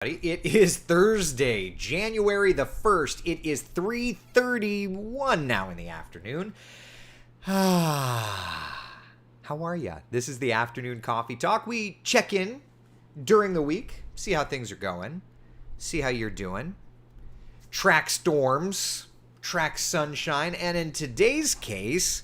It is Thursday, January the 1st. It is 3:31 now in the afternoon. How are ya? This is the afternoon coffee talk. We check in during the week, see how things are going, see how you're doing. Track storms, track sunshine, and in today's case,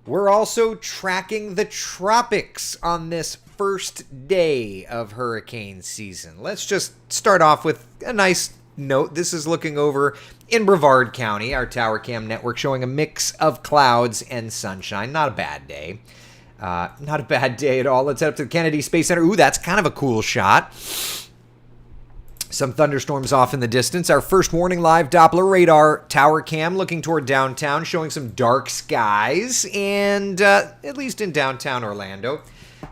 we're also tracking the tropics on this first day of hurricane season. Let's just start off with a nice note. This is looking over in Brevard County, our Tower Cam network, showing a mix of clouds and sunshine. Not a bad day. Not a bad day at all. Let's head up to the Kennedy Space Center. Ooh, that's kind of a cool shot. Some thunderstorms off in the distance. Our first warning live Doppler radar tower cam looking toward downtown, showing some dark skies. And at least in downtown Orlando,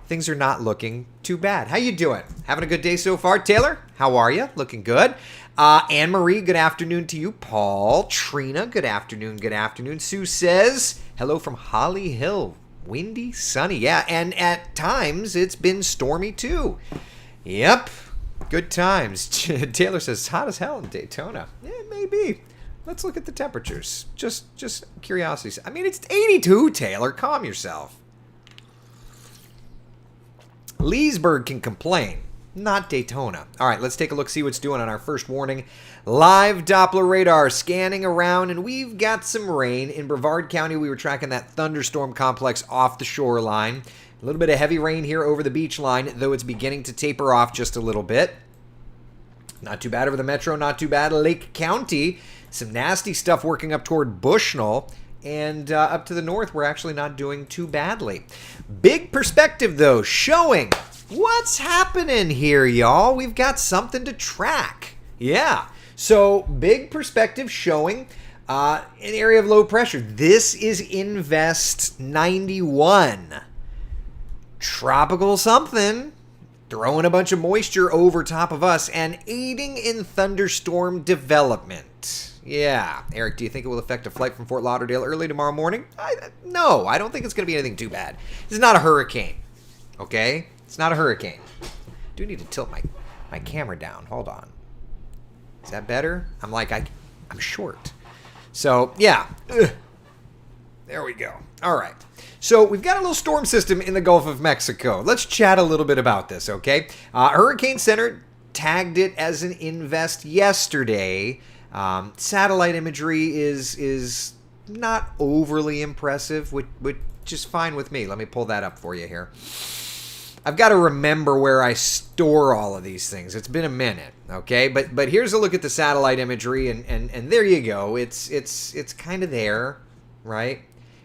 things are not looking too bad. How you doing? Having a good day so far? Taylor, how are you? Looking good. Anne-Marie, good afternoon to you. Paul, Trina, good afternoon, good afternoon. Sue says, hello from Holly Hill. Windy, sunny. Yeah, and at times it's been stormy too. Yep. Good times. Taylor says, it's hot as hell in Daytona. It may be. Let's look at the temperatures. Just curiosity. I mean, it's 82, Taylor. Calm yourself. Leesburg can complain. Not Daytona. All right, let's take a look, see what's doing on our first warning. Live Doppler radar scanning around, and we've got some rain. In Brevard County, we were tracking that thunderstorm complex off the shoreline. A little bit of heavy rain here over the beach line, though it's beginning to taper off just a little bit. Not too bad over the metro, not too bad. Lake County, some nasty stuff working up toward Bushnell. And up to the north, we're actually not doing too badly. Big perspective, though, showing what's happening here, y'all. We've got something to track. Yeah. So big perspective showing an area of low pressure. This is Invest 91. Tropical something, throwing a bunch of moisture over top of us and aiding in thunderstorm development. Yeah. Eric, do you think it will affect a flight from Fort Lauderdale early tomorrow morning? No, I don't think it's going to be anything too bad. This is not a hurricane, okay? It's not a hurricane. I do need to tilt my camera down. Hold on. Is that better? I'm short. So, yeah. Ugh. There we go. All right. So we've got a little storm system in the Gulf of Mexico. Let's chat a little bit about this, okay? Hurricane Center tagged it as an invest yesterday. Satellite imagery is not overly impressive, which is fine with me. Let me pull that up for you here. I've got to remember where I store all of these things. It's been a minute, okay? But here's a look at the satellite imagery, and there you go. It's kind of there, right?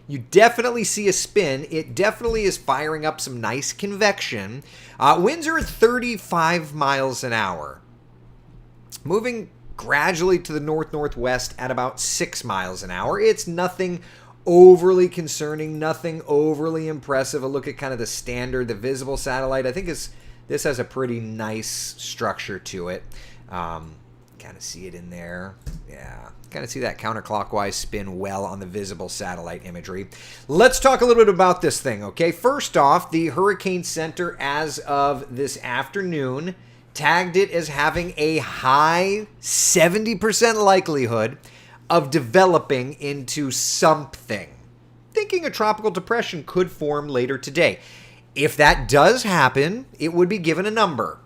You definitely see a spin. It definitely is firing up some nice convection. Winds are at 35 miles an hour. Moving gradually to the north-northwest at about 6 miles an hour. It's nothing overly concerning, nothing overly impressive. A look at kind of the standard, the visible satellite. I think this has a pretty nice structure to it. Kind of see it in there. Yeah. Kind of see that counterclockwise spin well on the visible satellite imagery. Let's talk a little bit about this thing, okay? First off, the Hurricane Center, as of this afternoon, tagged it as having a high 70% likelihood of developing into something. Thinking a tropical depression could form later today. If that does happen, it would be given a number,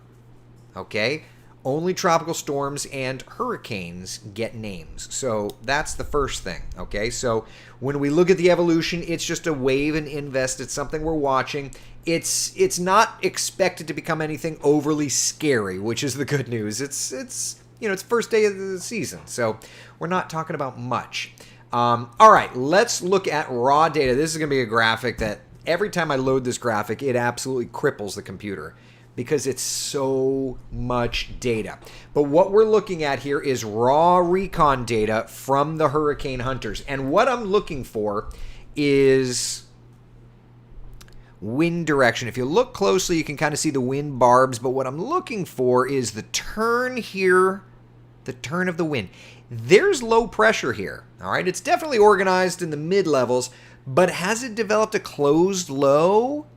okay? Only tropical storms and hurricanes get names. So that's the first thing, okay? So when we look at the evolution, it's just a wave and invest. It's something we're watching. It's not expected to become anything overly scary, which is the good news. It's first day of the season, so we're not talking about much. All right, let's look at raw data. This is going to be a graphic that every time I load this graphic, it absolutely cripples the computer, because it's so much data. But what we're looking at here is raw recon data from the hurricane hunters. And what I'm looking for is wind direction. If you look closely, you can kind of see the wind barbs. But what I'm looking for is the turn here, the turn of the wind. There's low pressure here. All right, it's definitely organized in the mid-levels. But has it developed a closed low?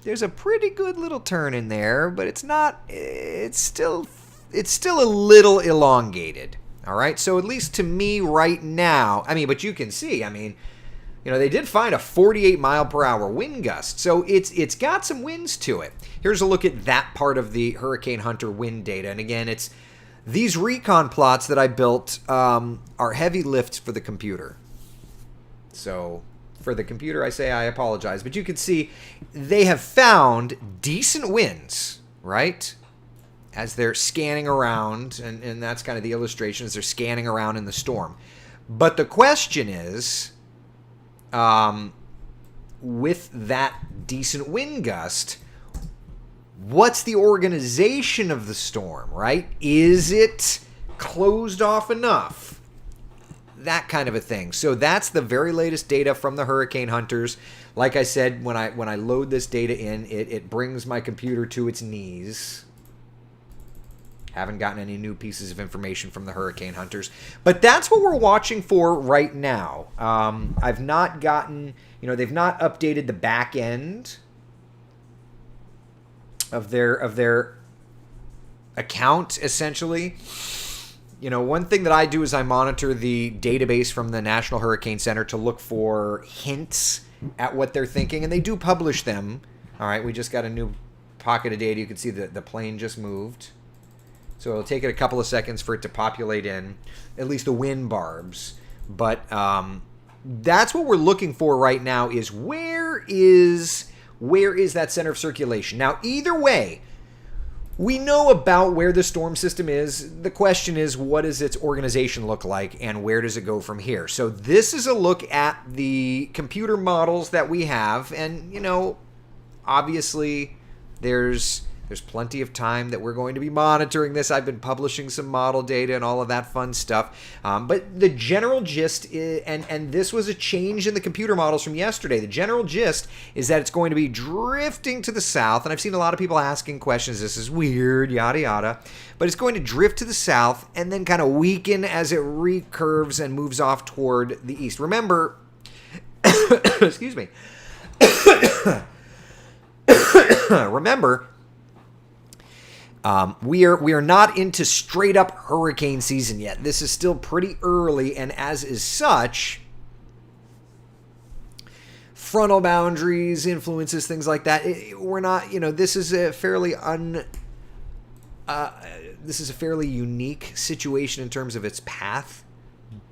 There's a pretty good little turn in there, but it's still it's still a little elongated. All right, so at least to me right now, I mean, but you can see, I mean, you know, they did find a 48 mile per hour wind gust, so it's got some winds to it. Here's a look at that part of the Hurricane Hunter wind data, and again, it's these recon plots that I built are heavy lifts for the computer. So for the computer, I say I apologize, but you can see they have found decent winds, right? As they're scanning around, and that's kind of the illustration as they're scanning around in the storm. But the question is, with that decent wind gust, what's the organization of the storm, right? Is it closed off enough? That kind of a thing. So that's the very latest data from the Hurricane Hunters. Like I said, when I load this data in, it brings my computer to its knees. Haven't gotten any new pieces of information from the Hurricane Hunters. But that's what we're watching for right now. I've not gotten, you know, they've not updated the back end of their account, essentially. You know, one thing that I do is I monitor the database from the National Hurricane Center to look for hints at what they're thinking, and they do publish them. All right, we just got a new pocket of data. You can see that the plane just moved. So it'll take it a couple of seconds for it to populate in, at least the wind barbs. But that's what we're looking for right now is where is that center of circulation? Now, either way, we know about where the storm system is. The question is, what does its organization look like, and where does it go from here? So this is a look at the computer models that we have. And, you know, obviously there's plenty of time that we're going to be monitoring this. I've been publishing some model data and all of that fun stuff. But the general gist is, and this was a change in the computer models from yesterday. The general gist is that it's going to be drifting to the south. And I've seen a lot of people asking questions. This is weird, yada, yada. But it's going to drift to the south and then kind of weaken as it recurves and moves off toward the east. Remember, excuse me. Remember, we are not into straight up hurricane season yet. This is still pretty early, and as is such, frontal boundaries, influences, things like that. We're not, you know, this is a fairly unique situation in terms of its path,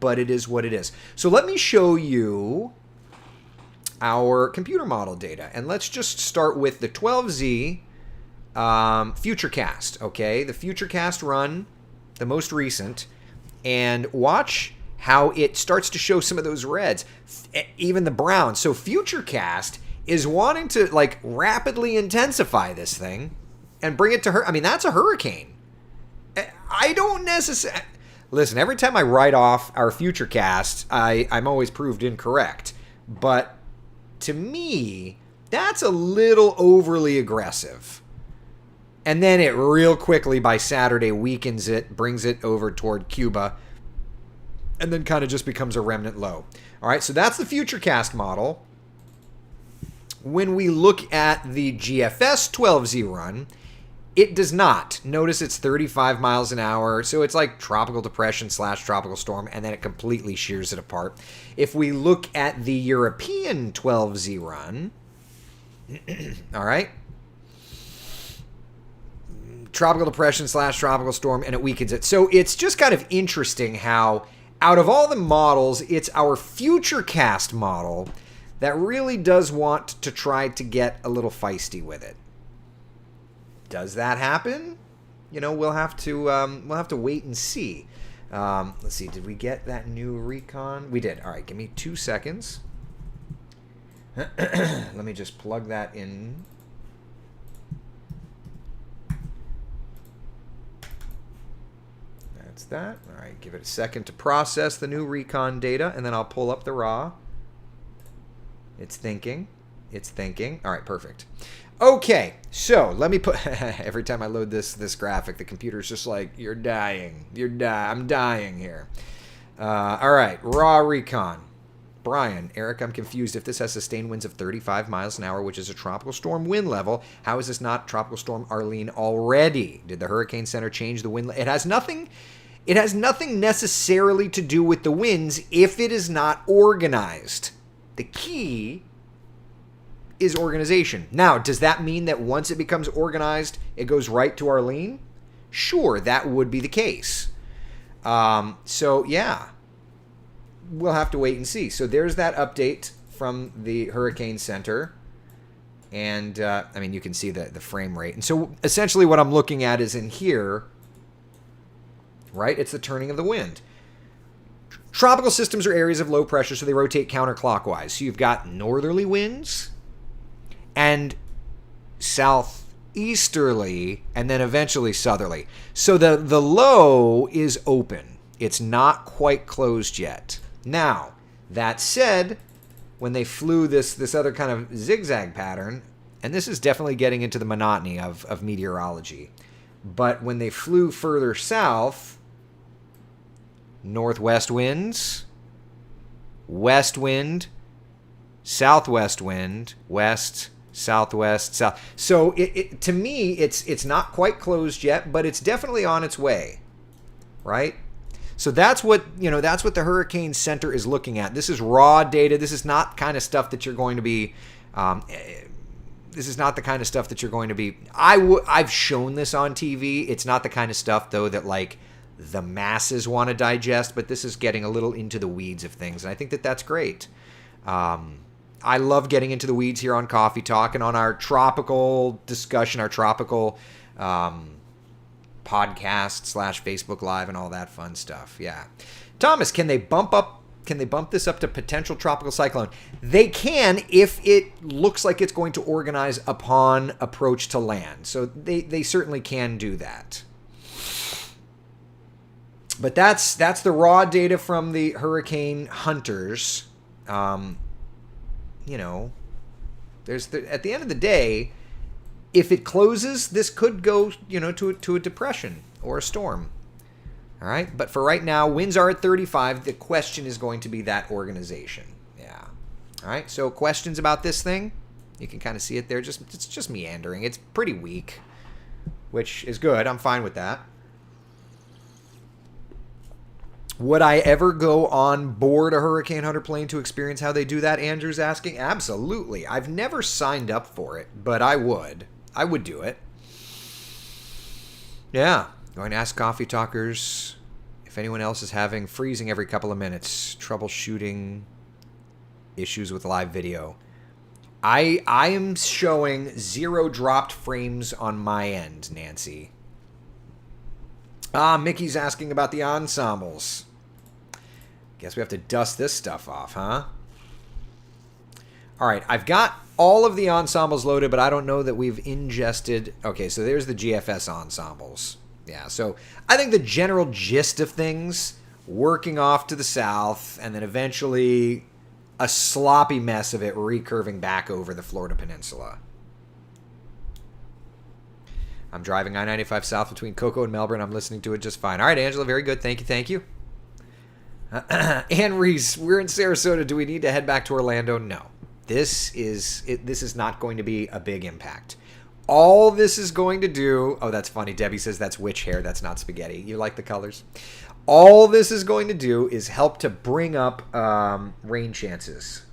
but it is what it is. So let me show you our computer model data, and let's just start with the 12Z. Futurecast, okay? The Futurecast run, the most recent, and watch how it starts to show some of those reds, even the browns. So Futurecast is wanting to, like, rapidly intensify this thing and bring it to her. I mean, that's a hurricane. I don't necessarily... Listen, every time I write off our Futurecast, I'm always proved incorrect. But to me, that's a little overly aggressive. And then it real quickly by Saturday weakens it, brings it over toward Cuba, and then kind of just becomes a remnant low. All right, so that's the Futurecast model. When we look at the GFS 12Z run, it does not. Notice it's 35 miles an hour, so it's like tropical depression / tropical storm, and then it completely shears it apart. If we look at the European 12Z run, all right, tropical depression / tropical storm, and it weakens it. So it's just kind of interesting how out of all the models, it's our Futurecast model that really does want to try to get a little feisty with it. Does that happen? You know, we'll have to wait and see. Let's see, did we get that new recon? We did. All right, give me 2 seconds. Let me just plug that in. That's that. All right, give it a second to process the new recon data, and then I'll pull up the raw. It's thinking. It's thinking. All right, perfect. Okay, so let me put... Every time I load this graphic, the computer's just like, you're dying. I'm dying here. All right, raw recon. Brian, Eric, I'm confused. If this has sustained winds of 35 miles an hour, which is a tropical storm wind level, how is this not Tropical Storm Arlene already? Did the Hurricane Center change the wind? It has nothing necessarily to do with the winds if it is not organized. The key is organization. Now, does that mean that once it becomes organized, it goes right to Arlene? Sure, that would be the case. So, yeah. We'll have to wait and see. So there's that update from the Hurricane Center. And, I mean, you can see the frame rate. And so essentially what I'm looking at is in here, right? It's the turning of the wind. Tropical systems are areas of low pressure, so they rotate counterclockwise. So you've got northerly winds and southeasterly and then eventually southerly. So the low is open. It's not quite closed yet. Now, that said, when they flew this other kind of zigzag pattern, and this is definitely getting into the monotony of meteorology, but when they flew further south, northwest winds, west wind, southwest wind, west, southwest, south. So to me, it's not quite closed yet, but it's definitely on its way, right? So that's what the Hurricane Center is looking at. This is raw data. This is not kind of stuff that you're going to be. This is not the kind of stuff that you're going to be. I've shown this on TV. It's not the kind of stuff though that like the masses want to digest. But this is getting a little into the weeds of things, and I think that that's great. I love getting into the weeds here on Coffee Talk and on our tropical discussion, our tropical. Podcast / Facebook Live and all that fun stuff. Yeah. Thomas, can they bump this up to potential tropical cyclone? They can if it looks like it's going to organize upon approach to land. So they certainly can do that. But that's the raw data from the hurricane hunters. There's at the end of the day, if it closes, this could go, to a depression or a storm. All right. But for right now, winds are at 35. The question is going to be that organization. Yeah. All right. So questions about this thing? You can kind of see it there. It's just meandering. It's pretty weak, which is good. I'm fine with that. Would I ever go on board a Hurricane Hunter plane to experience how they do that? Andrew's asking. Absolutely. I've never signed up for it, but I would. I would do it. Yeah. Going to ask Coffee Talkers if anyone else is having freezing every couple of minutes, troubleshooting issues with live video. I am showing 0 dropped frames on my end, Nancy. Mickey's asking about the ensembles. Guess we have to dust this stuff off, huh? All right, I've got all of the ensembles loaded, but I don't know that we've ingested. Okay, so there's the GFS ensembles. Yeah, so I think the general gist of things, working off to the south, and then eventually a sloppy mess of it recurving back over the Florida Peninsula. I'm driving I-95 south between Cocoa and Melbourne. I'm listening to it just fine. All right, Angela, very good. Thank you. Ann Reese, we're in Sarasota. Do we need to head back to Orlando? No. This is not going to be a big impact. All this is going to do... Oh, that's funny. Debbie says that's witch hair. That's not spaghetti. You like the colors? All this is going to do is help to bring up rain chances.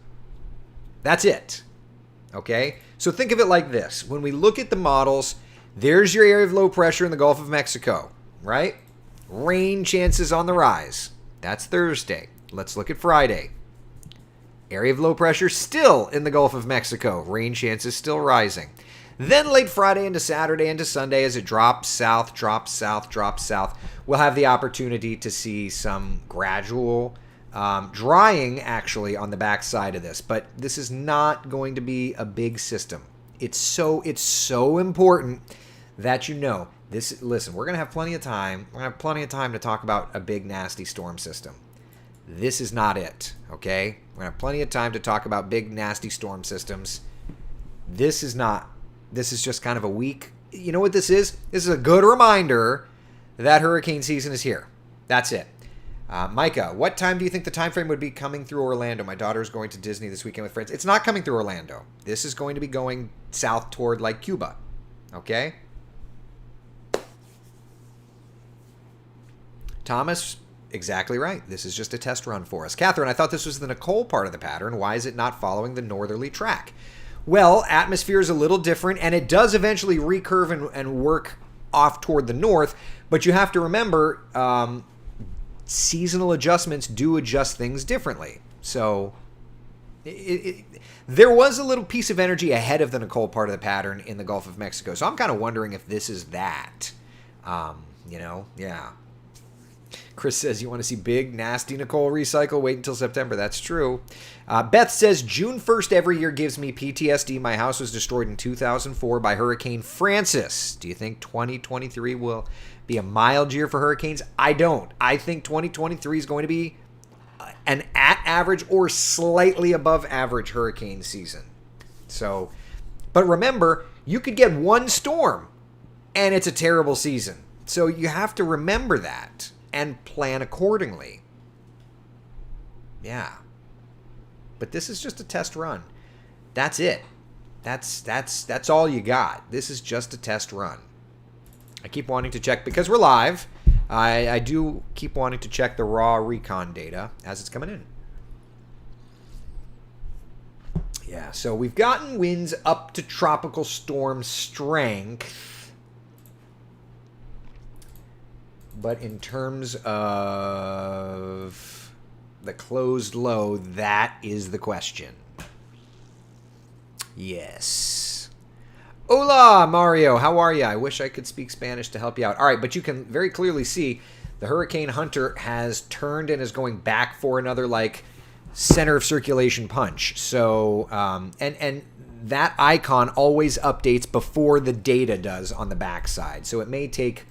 That's it. Okay? So think of it like this. When we look at the models, there's your area of low pressure in the Gulf of Mexico, right? Rain chances on the rise. That's Thursday. Let's look at Friday. Area of low pressure still in the Gulf of Mexico. Rain chances still rising. Then late Friday into Saturday into Sunday as it drops south, we'll have the opportunity to see some gradual drying actually on the backside of this. But this is not going to be a big system. It's so important that you know this. Listen, we're going to have plenty of time. We're going to have plenty of time to talk about a big nasty storm system. This is not it, okay? We're going to have plenty of time to talk about big, nasty storm systems. This is not. This is just kind of a week. You know what this is? This is a good reminder that hurricane season is here. That's it. Micah, what time do you think the time frame would be coming through Orlando? My daughter is going to Disney this weekend with friends. It's not coming through Orlando. This is going to be going south toward like Cuba. Okay? Thomas, exactly right. This is just a test run for us. Catherine, I thought this was the Nicole part of the pattern. Why is it not following the northerly track? Well, atmosphere is a little different, and it does eventually recurve and work off toward the north, but you have to remember seasonal adjustments do adjust things differently. So there was a little piece of energy ahead of the Nicole part of the pattern in the Gulf of Mexico. So I'm kind of wondering if this is that. Yeah. Chris says, you want to see big, nasty Nicole recycle? Wait until September. That's true. Beth says, June 1st every year gives me PTSD. My house was destroyed in 2004 by Hurricane Francis. Do you think 2023 will be a mild year for hurricanes? I don't. I think 2023 is going to be an at average or slightly above average hurricane season. So, but remember, you could get one storm and it's a terrible season. So you have to remember that and plan accordingly. Yeah. But this is just a test run. That's it. That's all you got. This is just a test run. I keep wanting to check, because we're live, I do keep wanting to check the raw recon data as it's coming in. Yeah, so we've gotten winds up to tropical storm strength. But in terms of the closed low, that is the question. Yes. Hola, Mario. How are you? I wish I could speak Spanish to help you out. All right, but you can very clearly see the Hurricane Hunter has turned and is going back for another, center of circulation punch. So, and that icon always updates before the data does on the backside. So it may take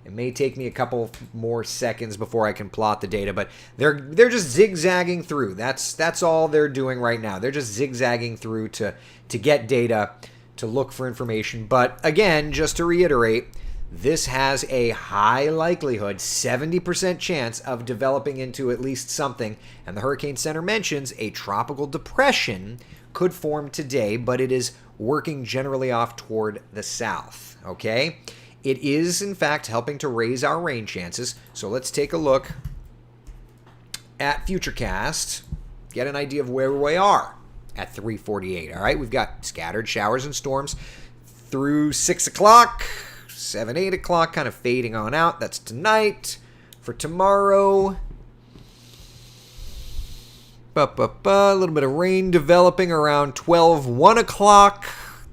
me a couple more seconds before I can plot the data, but they're just zigzagging through. That's all they're doing right now. They're just zigzagging through to get data, to look for information. But again, just to reiterate, this has a high likelihood, 70% chance of developing into at least something. And the Hurricane Center mentions a tropical depression could form today, but it is working generally off toward the south. Okay? It is, in fact, helping to raise our rain chances. So let's take a look at Futurecast, get an idea of where we are at 3:48. All right, we've got scattered showers and storms through 6 o'clock, 7, 8 o'clock, kind of fading on out. That's tonight. For tomorrow, a little bit of rain developing around 12, 1 o'clock.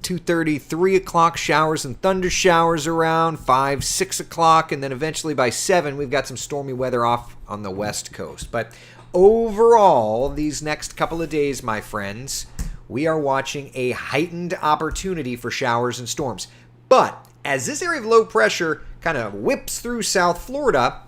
2:30, 3 o'clock, showers and thunder showers around 5, 6 o'clock, and then eventually by 7, we've got some stormy weather off on the west coast. But overall, these next couple of days, my friends, we are watching a heightened opportunity for showers and storms. But as this area of low pressure kind of whips through South Florida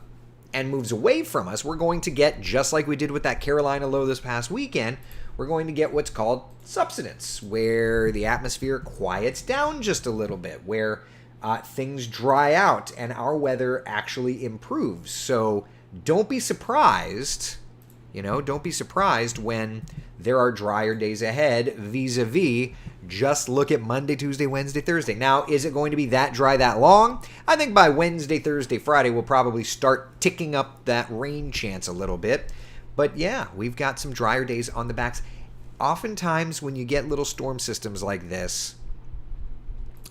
and moves away from us, we're going to get, just like we did with that Carolina low this past weekend, we're going to get what's called subsidence, where the atmosphere quiets down just a little bit, where things dry out and our weather actually improves. So don't be surprised, don't be surprised when there are drier days ahead vis-a-vis just look at Monday, Tuesday, Wednesday, Thursday. Now, is it going to be that dry that long? I think by Wednesday, Thursday, Friday, we'll probably start ticking up that rain chance a little bit. But yeah, we've got some drier days on the backs. Oftentimes, when you get little storm systems like this,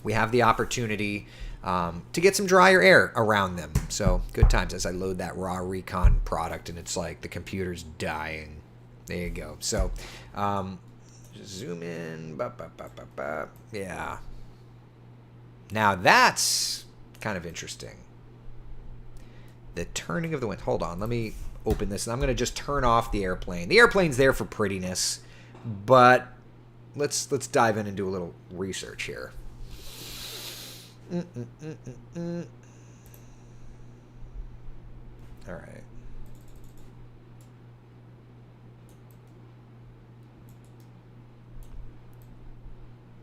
we have the opportunity to get some drier air around them. So good times as I load that raw recon product, and it's like the computer's dying. There you go. So just zoom in. Yeah. Now that's kind of interesting. The turning of the wind. Hold on. Let me open this, and I'm going to just turn off the airplane. The airplane's there for prettiness, but let's dive in and do a little research here. All right.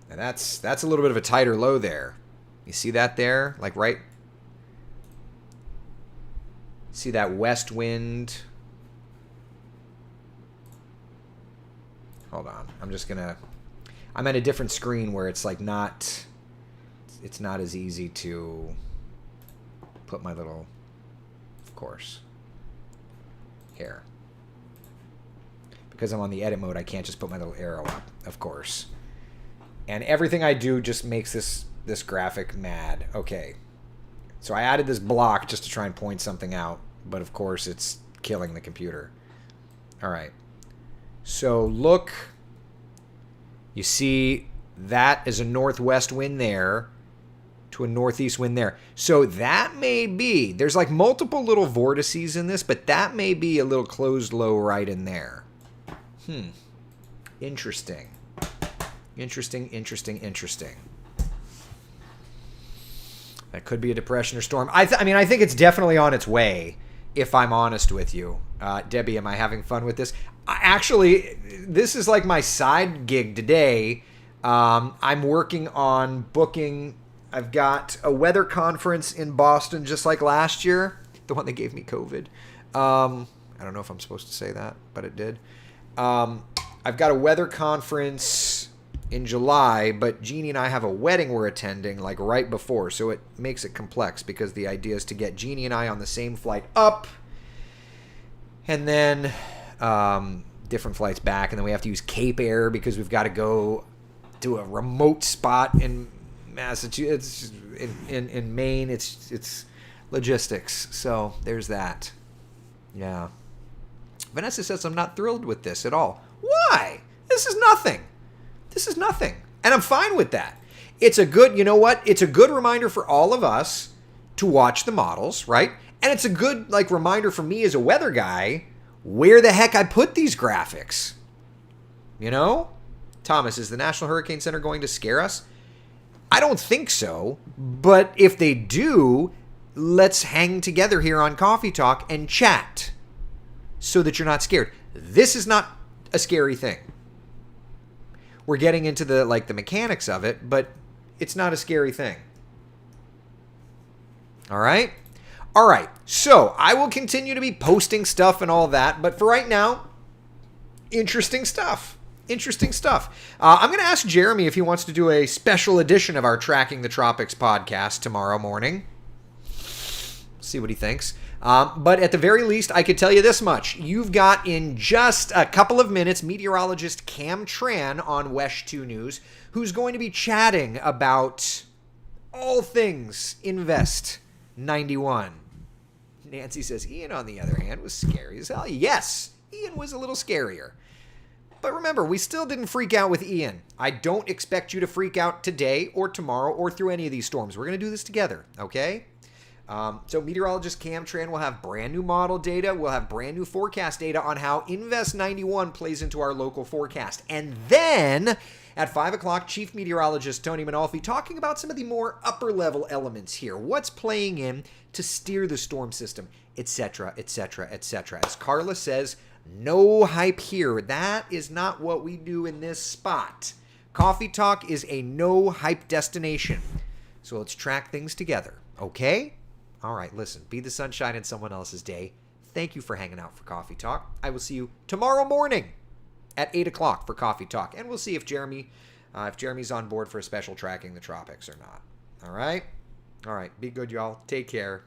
Now that's a little bit of a tighter low there. You see that there? Like right See that west wind? Hold on. I'm at a different screen where it's like it's not as easy to put my little, of course, here. Because I'm on the edit mode, I can't just put my little arrow up, of course. And everything I do just makes this graphic mad. Okay. So I added this block just to try and point something out, but of course it's killing the computer. All right. So look, you see that is a northwest wind there to a northeast wind there. So that may be, there's like multiple little vortices in this, but that may be a little closed low right in there. Interesting. Interesting. That could be a depression or storm. I mean, I think it's definitely on its way, if I'm honest with you. Debbie, am I having fun with this? Actually, this is like my side gig today. I'm working on booking. I've got a weather conference in Boston just like last year, the one that gave me COVID. I don't know if I'm supposed to say that, but it did. I've got a weather conference in July, but Jeannie and I have a wedding we're attending like right before, so it makes it complex because the idea is to get Jeannie and I on the same flight up and then different flights back, and then we have to use Cape Air because we've got to go to a remote spot in Massachusetts, in Maine. It's logistics, so there's that. Yeah. Vanessa says I'm not thrilled with this at all. Why? This is nothing. And I'm fine with that. It's a good, you know what? It's a good reminder for all of us to watch the models, right? And it's a good like reminder for me as a weather guy where the heck I put these graphics. You know? Thomas, is the National Hurricane Center going to scare us? I don't think so. But if they do, let's hang together here on Coffee Talk and chat so that you're not scared. This is not a scary thing. We're getting into the mechanics of it, but it's not a scary thing. All right? All right. So I will continue to be posting stuff and all that, but for right now, interesting stuff. I'm going to ask Jeremy if he wants to do a special edition of our Tracking the Tropics podcast tomorrow morning. See what he thinks. But at the very least, I could tell you this much. You've got in just a couple of minutes meteorologist Cam Tran on WESH 2 News, who's going to be chatting about all things Invest 91. Nancy says, Ian, on the other hand, was scary as hell. Yes, Ian was a little scarier. But remember, we still didn't freak out with Ian. I don't expect you to freak out today or tomorrow or through any of these storms. We're going to do this together, okay? So meteorologist Cam Tran will have brand new model data. We'll have brand new forecast data on how Invest 91 plays into our local forecast. And then at 5 o'clock, Chief Meteorologist Tony Manalfi talking about some of the more upper level elements here. What's playing in to steer the storm system, etc., etc., etc. As Carla says, no hype here. That is not what we do in this spot. Coffee Talk is a no hype destination. So let's track things together, okay? All right, listen, be the sunshine in someone else's day. Thank you for hanging out for Coffee Talk. I will see you tomorrow morning at 8 o'clock for Coffee Talk. And we'll see if Jeremy's on board for a special Tracking the Tropics or not. All right? All right, be good, y'all. Take care.